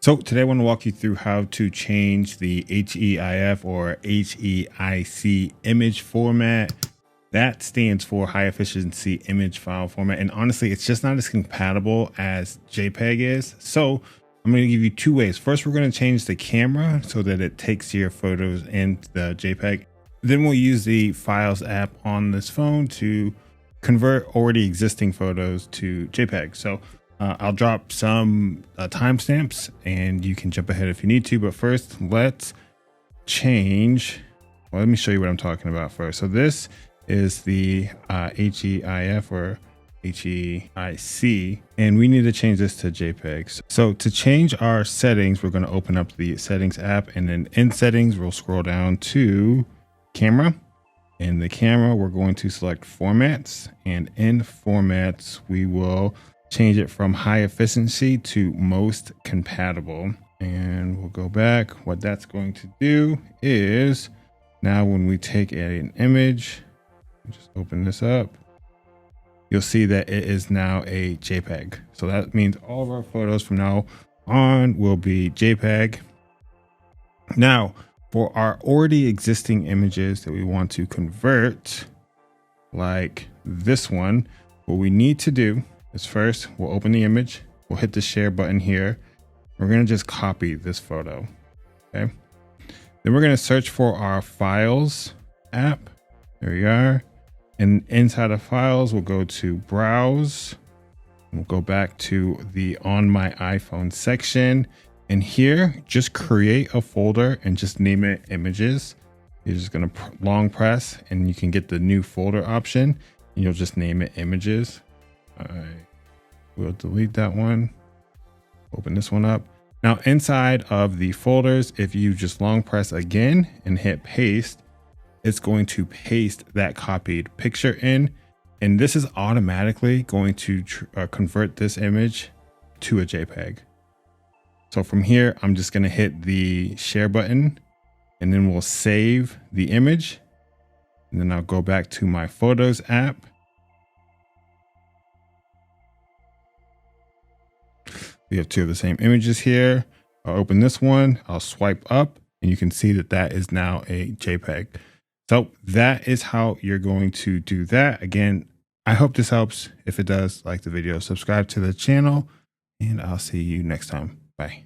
So today I want to walk you through how to change the HEIF or HEIC image format. That stands for high efficiency image file format. And honestly, it's just not as compatible as JPEG is. So I'm going to give you two ways. First, we're going to change the camera so that it takes your photos in the JPEG. Then we'll use the Files app on this phone to convert already existing photos to JPEG. So I'll drop some timestamps and you can jump ahead if you need to. But first, let's change. Well, let me show you what I'm talking about first. So this is the HEIF or HEIC, and we need to change this to JPEG. So to change our settings, we're going to open up the settings app, and then in settings, we'll scroll down to camera. In the camera, we're going to select formats, and in formats, we will change it from high efficiency to most compatible. And we'll go back. What that's going to do is now when we take an image, just open this up, you'll see that it is now a JPEG. So that means all of our photos from now on will be JPEG. Now, for our already existing images that we want to convert, like this one, what we need to do is first, we'll open the image, we'll hit the share button here. We're gonna just copy this photo, okay? Then we're gonna search for our Files app. There we are. And inside of Files, we'll go to Browse. We'll go back to the On My iPhone section. And here, just create a folder and just name it Images. You're just gonna long press and you can get the new folder option and you'll just name it Images. We'll delete that one. Open this one up. Now inside of the folders, if you just long press again and hit paste, it's going to paste that copied picture in. And this is automatically going to convert this image to a JPEG. So from here, I'm just going to hit the share button and then we'll save the image. And then I'll go back to my Photos app. We have two of the same images here. I'll open this one, I'll swipe up and you can see that that is now a JPEG. So that is how you're going to do that. Again, I hope this helps. If it does, like the video, subscribe to the channel, and I'll see you next time. Bye.